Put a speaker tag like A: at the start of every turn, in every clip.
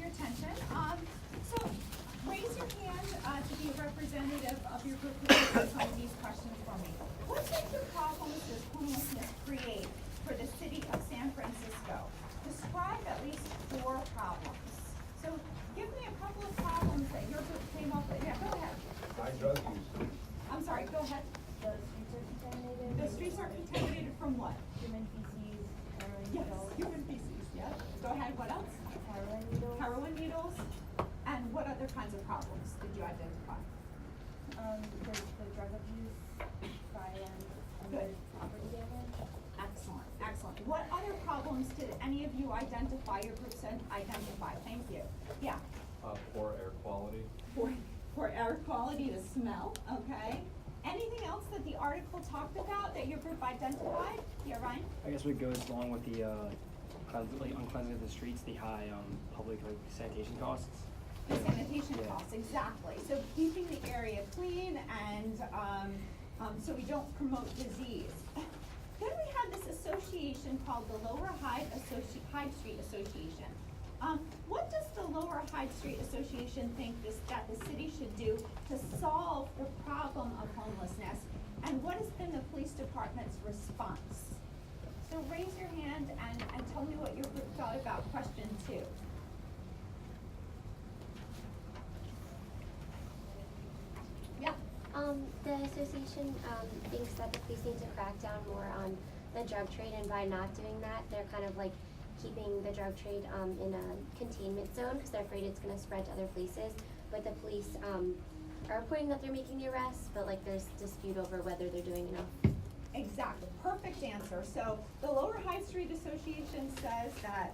A: attention. So raise your hand to be a representative of your group who answers some of these questions for me. What types of problems does homelessness create for the city of San Francisco? Describe at least 4 problems. So give me a couple of problems that your group came up with. Yeah, go ahead.
B: High drug use.
A: I'm sorry, go ahead.
C: The streets are contaminated.
A: The streets are contaminated from what?
C: Human feces, heroin
A: Yes,
C: needles.
A: human feces, yeah. Go ahead, what else?
C: Heroin needles.
A: Heroin needles. And what other kinds of problems did you identify?
C: There's the drug abuse, violence, and
A: Good.
C: there's property damage.
A: Excellent, excellent. What other problems did any of you identify, your group said identify? Thank you. Yeah,
B: Poor air quality.
A: for air quality, the smell, okay? Anything else that the article talked about that your group identified? Yeah, Ryan?
D: I guess what goes along with the uncleanliness of the streets, the high public sanitation costs.
A: The sanitation
D: Yeah.
A: costs, exactly. So keeping the area clean and so we don't promote disease. Then we had this association called the Lower Hyde Street Association. What does the Lower Hyde Street Association think that the city should do to solve the problem of homelessness? And what has been the police department's response? So raise your hand and tell me what your group thought about question 2. Yeah.
E: The association thinks that the police need to crack down more on the drug trade, and by not doing that, they're kind of like keeping the drug trade in a containment zone because they're afraid it's going to spread to other places. But the police are reporting that they're making the arrests, but like there's dispute over whether they're doing enough.
A: Exactly, perfect answer. So the Lower High Street Association says that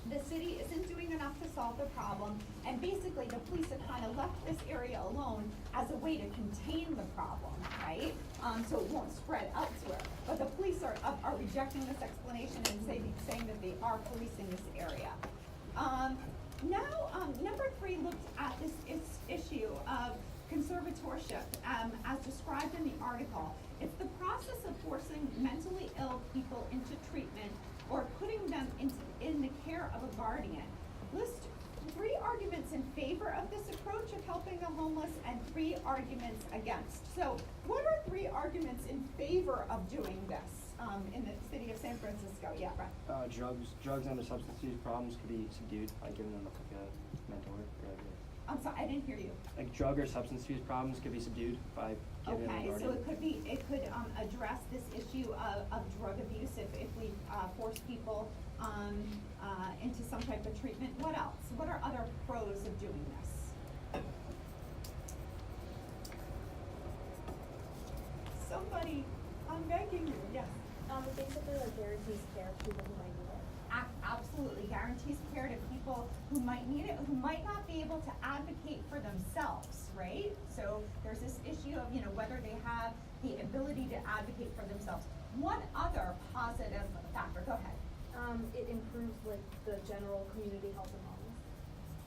A: the city isn't doing enough to solve the problem, and basically the police have kind of left this area alone as a way to contain the problem, right? So it won't spread elsewhere. But the police are rejecting this explanation and saying that they are policing this area. Now, number 3 looked at this issue of conservatorship as described in the article. It's the process of forcing mentally ill people into treatment or putting them in the care of a guardian. List 3 arguments in favor of this approach of helping the homeless and 3 arguments against. So what are 3 arguments in favor of doing this in the city of San Francisco? Yeah, right.
D: Drugs and other substance use problems could be subdued by giving them like a mentor.
A: I'm sorry, I didn't hear you.
D: Like drug or substance use problems could be subdued by giving them a
A: Okay,
D: guardian.
A: so it could address this issue of drug abuse if we force people into some type of treatment. What else? What are other pros of doing this? Somebody, I'm begging you, yes.
C: Basically like guarantees care to people who might need it.
A: Absolutely, guarantees care to people who might need it, who might not be able to advocate for themselves, right? So there's this issue of, whether they have the ability to advocate for themselves. One other positive factor, go ahead.
C: It improves like the general community health and wellness.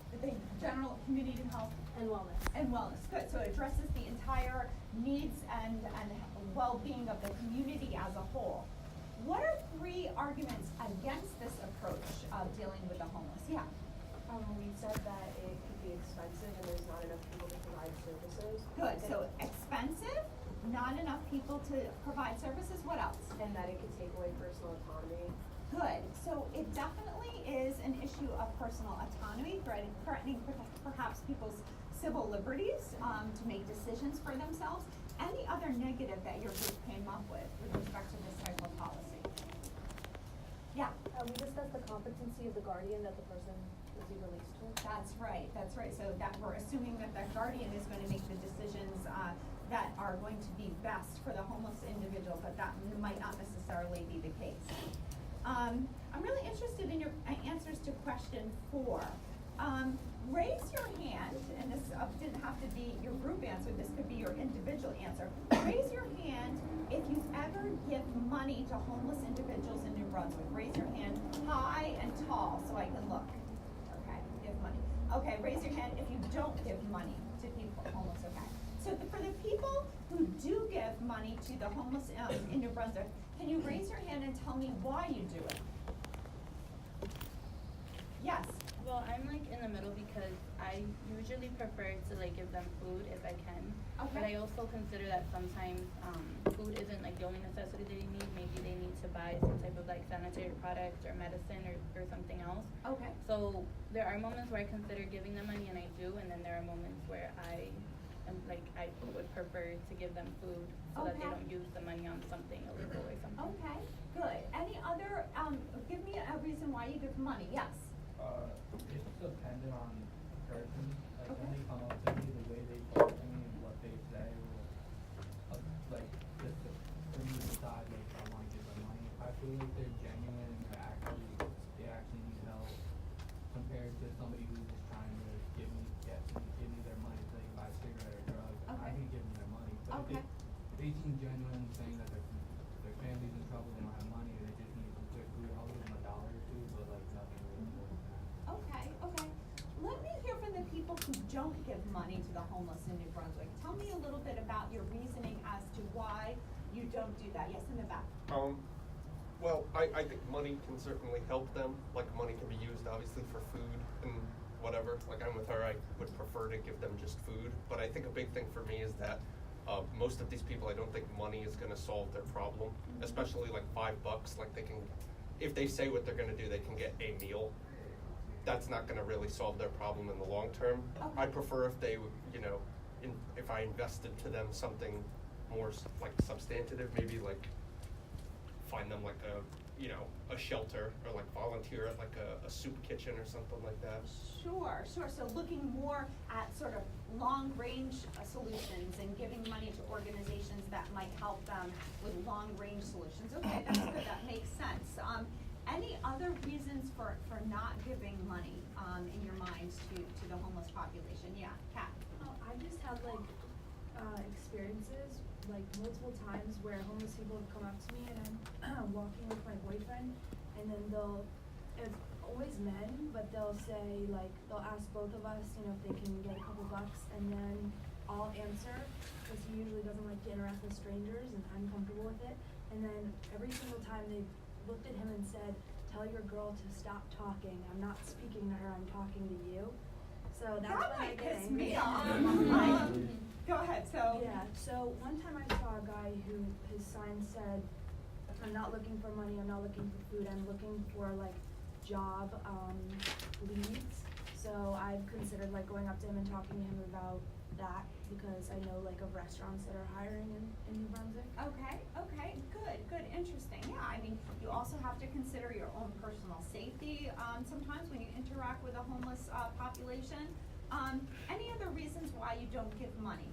A: The general community health
C: And wellness.
A: and wellness, good, so it addresses the entire needs and well-being of the community as a whole. What are 3 arguments against this approach of dealing with the homeless? Yeah.
F: We said that it could be expensive and there's not enough people to provide services.
A: Good, so expensive, not enough people to provide services, what else?
F: And that it could take away personal autonomy.
A: Good, so it definitely is an issue of personal autonomy, threatening perhaps people's civil liberties to make decisions for themselves. Any other negative that your group came up with respect to this type of policy? Yeah.
C: We discussed the competency of the guardian that the person would be released to.
A: That's right, so that we're assuming that the guardian is gonna make the decisions that are going to be best for the homeless individual, but that might not necessarily be the case. I'm really interested in your answers to question 4. Raise your hand, and this didn't have to be your group answer, this could be your individual answer. Raise your hand if you ever give money to homeless individuals in New Brunswick. Raise your hand high and tall so I can look. Okay, give money. Okay, raise your hand if you don't give money to people homeless, okay. So for the people who do give money to the homeless in New Brunswick, can you raise your hand and tell me why you do it? Yes.
G: Well, I'm like in the middle because I usually prefer to like give them food if I can. But
A: Okay.
G: I also consider that sometimes food isn't like the only necessity they need. Maybe they need to buy some type of like sanitary product or medicine or something else.
A: Okay.
G: So there are moments where I consider giving them money, and I do, and then there are moments where I would prefer to give them food so that they
A: Okay.
G: don't use the money on something illegal or something.
A: Okay, good. Any other, give me a reason why you give money, yes.
H: It's dependent on the person, like when
A: Okay.
H: they come up to me, the way they talk to me and what they say will, like, just for me to decide, like, if I wanna give them money. If I feel like they're genuine and they actually need help, compared to somebody who's just trying to give me their money so they can buy a cigarette or drugs, I
A: Okay.
H: can give them their money. But
A: Okay.
H: if they seem genuine, saying that their family's in trouble, they don't have money, they just need some quick food, I'll give them $1 or $2, but like nothing really more than that.
A: Okay, okay. Let me hear from the people who don't give money to the homeless in New Brunswick. Tell me a little bit about your reasoning as to why you don't do that. Yes, in the back.
I: Well, I think money can certainly help them. Like, money can be used obviously for food and whatever. Like, I'm with her, I would prefer to give them just food. But I think a big thing for me is that most of these people, I don't think money is gonna solve their problem. Especially like $5, like they can, if they say what they're gonna do, they can get a meal. That's not gonna really solve their problem in the long term.
A: Okay.
I: I prefer if they, you know, if I invested to them something more like substantive, maybe like find them like a shelter, or like volunteer at like a soup kitchen or something like that.
A: Sure. So looking more at sort of long-range solutions and giving money to organizations that might help them with long-range solutions. Okay, that's good, that makes sense. Any other reasons for not giving money, in your minds to the homeless population? Yeah, Kat?
F: Oh, I just had like experiences like multiple times where homeless people have come up to me and I'm walking with my boyfriend, and then it's always men, but they'll say like, they'll ask both of us, you know, if they can get a couple bucks, and then I'll answer, because he usually doesn't like to interact with strangers and I'm comfortable with it, and then every single time they've looked at him and said, "Tell your girl to stop talking, I'm not speaking to her, I'm talking to you." So that's
A: That
F: when I
A: might
F: get
A: piss
F: angry.
A: me off. Go ahead, so.
F: Yeah, so one time I saw a guy who, his sign said, "I'm not looking for money, I'm not looking for food, I'm looking for like job leads." So I've considered like going up to him and talking to him about that, because I know like of restaurants that are hiring in New Brunswick.
A: Okay, good, interesting. Yeah, I mean, you also have to consider your own personal safety, sometimes when you interact with a homeless, population. Any other reasons why you don't give money?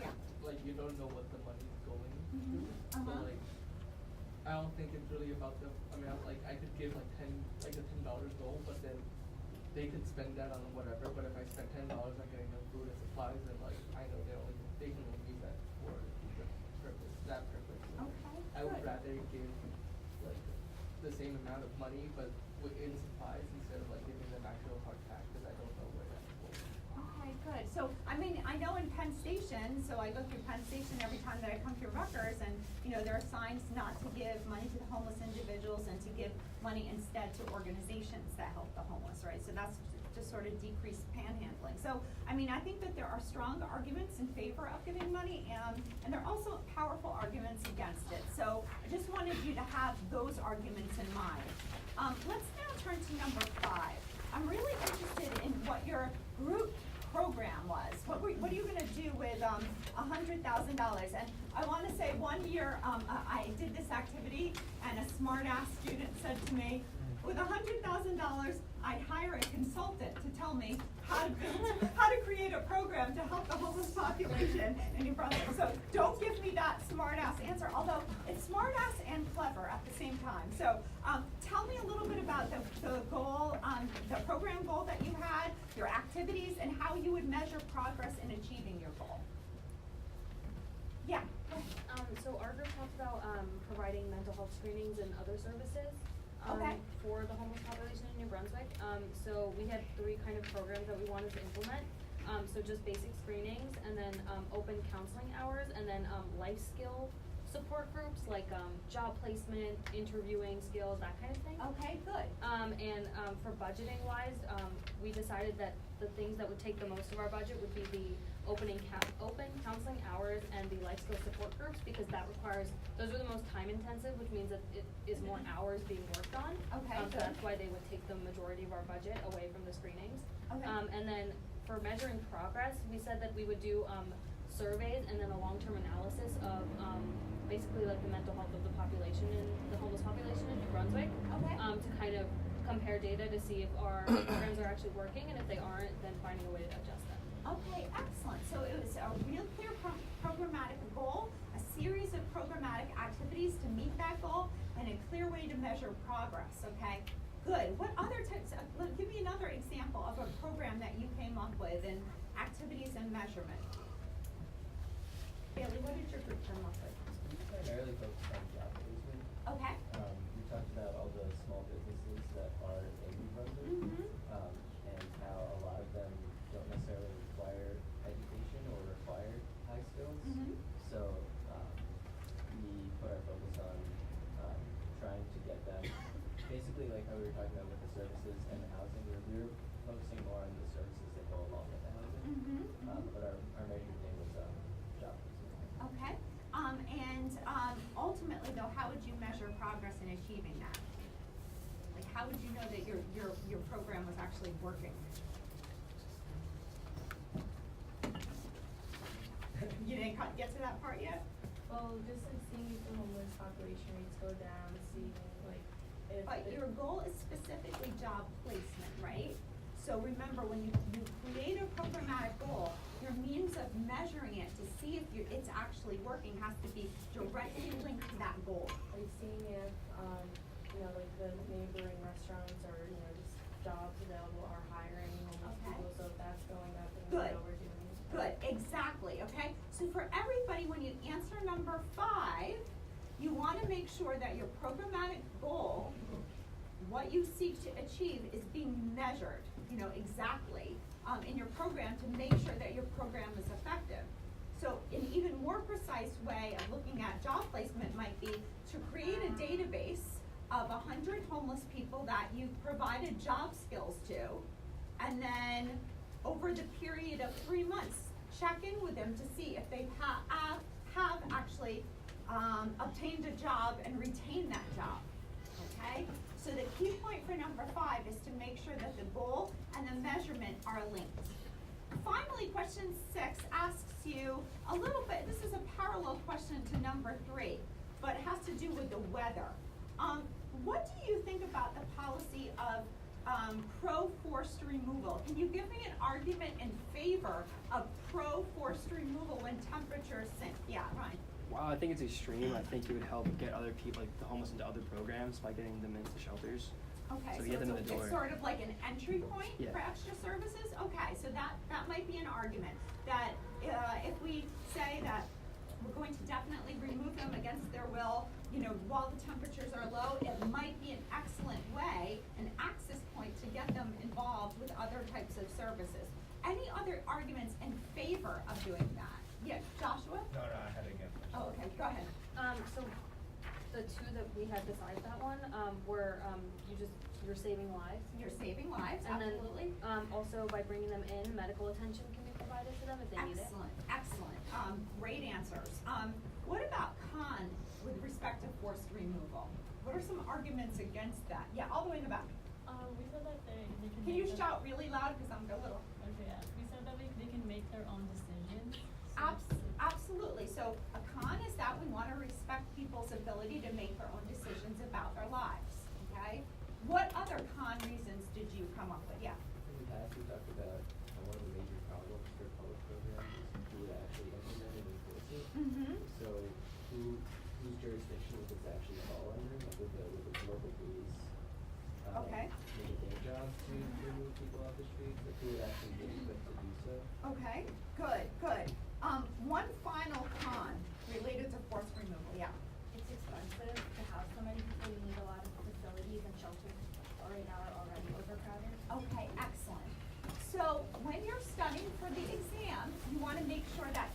A: Yeah.
J: Like, you don't know what the money's going to.
A: Mhm.
J: So
A: Uh-huh.
J: like, I don't think it's really about the, I could give like a $10 goal, but then they could spend that on whatever, but if I spend $10 on getting them food and supplies, then like, I know they can only use that for that purpose. So
A: Okay,
J: I would
A: good.
J: rather give like the same amount of money, but in supplies, instead of like giving them actual hard cash, because I don't know where that's going.
A: Okay, good. So, I mean, I know in Penn Station, so I go through Penn Station every time that I come through Rutgers, and, you know, there are signs not to give money to the homeless individuals and to give money instead to organizations that help the homeless, right? So that's to sort of decrease panhandling. So, I mean, I think that there are strong arguments in favor of giving money, and there are also powerful arguments against it. So, I just wanted you to have those arguments in mind. Let's now turn to number 5. I'm really interested in what your group program was. What are you gonna do with $100,000? And I wanna say, one year, I did this activity, and a smart-ass student said to me, with $100,000, I'd hire a consultant to tell me how to create a program to help the homeless population in New Brunswick. So don't give me that smart-ass answer, although it's smart-ass and clever at the same time. So tell me a little bit about the goal, the program goal that you had, your activities, and how you would measure progress in achieving your goal. Yeah.
C: So our group talked about providing mental health screenings and other services
A: Okay.
C: for the homeless population in New Brunswick. So we had 3 kind of programs that we wanted to implement. So just basic screenings, and then open counseling hours, and then life skill support groups like job placement, interviewing skills, that kind of thing.
A: Okay, good.
C: And for budgeting wise, we decided that the things that would take the most of our budget would be the open counseling hours and the life skill support groups, because that requires, those are the most time intensive, which means that it is more hours being worked on.
A: Okay,
C: So
A: good.
C: that's why they would take the majority of our budget away from the screenings.
A: Okay.
C: And then for measuring progress, we said that we would do, surveys and then a long-term analysis of, basically like the mental health of the population in, the homeless population in New Brunswick.
A: Okay.
C: To kind of compare data to see if our programs are actually working, and if they aren't, then finding a way to adjust them.
A: Okay, excellent. So it was a real clear programmatic goal, a series of programmatic activities to meet that goal, and a clear way to measure progress, okay? Good. What other types of, give me another example of a program that you came up with in activities and measurement. Bailey, what did your group come up with?
K: We primarily focused on job placement.
A: Okay.
K: We talked about all the small businesses that are in New Brunswick,
A: Mhm.
K: and how a lot of them don't necessarily require education or require high skills.
A: Mhm.
K: So, we put our focus on, trying to get them, basically like how we were talking about with the services and the housing, we were focusing more on the services that go along with the housing.
A: Mhm.
K: But our major thing was, job placement.
A: Okay. Ultimately though, how would you measure progress in achieving that? Like, how would you know that your program was actually working? You didn't get to that part yet?
F: Well, just like seeing if the homeless population rates go down, seeing like if.
A: But your goal is specifically job placement, right? So remember, when you create a programmatic goal, your means of measuring it to see if it's actually working has to be directly linked to that goal.
F: Like seeing if, like the neighboring restaurants or, just jobs available are hiring homeless
A: Okay.
F: people, so if that's going up, then we
A: Good.
F: know we're doing.
A: Good, exactly, okay? So for everybody, when you answer number 5, you wanna make sure that your programmatic goal, what you seek to achieve, is being measured, exactly, in your program to make sure that your program is effective. So an even more precise way of looking at job placement might be to create a database of 100 homeless people that you've provided job skills to, and then over the period of 3 months, check in with them to see if they have actually obtained a job and retained that job, okay? So the key point for number 5 is to make sure that the goal and the measurement are linked. Finally, question 6 asks you a little bit, this is a parallel question to number 3, but it has to do with the weather. What do you think about the policy of pro-forced removal? Can you give me an argument in favor of pro-forced removal when temperatures sink? Yeah, Ryan.
D: Wow, I think it's extreme. I think it would help get other people, like the homeless, into other programs by getting them into shelters.
A: Okay,
D: So
A: so
D: get them in the
A: it's
D: door.
A: sort of like an entry point
D: Yeah.
A: for extra services? Okay, so that might be an argument, that if we say that we're going to definitely remove them against their will, while the temperatures are low, it might be an excellent way, an access point to get them involved with other types of services. Any other arguments in favor of doing that? Yeah, Joshua?
B: No, I had to get.
A: Oh, okay, go ahead.
C: So the 2 that we had besides that one, were, you're saving lives.
A: You're saving lives,
C: And then,
A: absolutely.
C: also by bringing them in, medical attention can be provided to them if they need it.
A: Excellent. Great answers. What about con with respect to forced removal? What are some arguments against that? Yeah, all the way in the back.
L: We said that they can.
A: Can you shout really loud, because I'm a little.
L: Okay, yeah. We said that they can make their own decisions.
A: Absolutely. So a con is that we want to respect people's ability to make their own decisions about their lives, okay? What other con reasons did you come up with? Yeah.
K: In the past, we talked about how one of the major problems for public programs is who would actually implement and enforce it.
A: Mm-hmm.
K: So whose jurisdiction would this actually fall under, like with the local police?
A: Okay.
K: Make it their job to remove people off the streets, like who would actually be equipped to do so?
A: Okay, good. One final con related to forced removal, yeah.
M: It's expensive to house so many people. You need a lot of facilities, and shelters right now are already overcrowded.
A: Okay, excellent. So when you're studying for the exam, you want to make sure that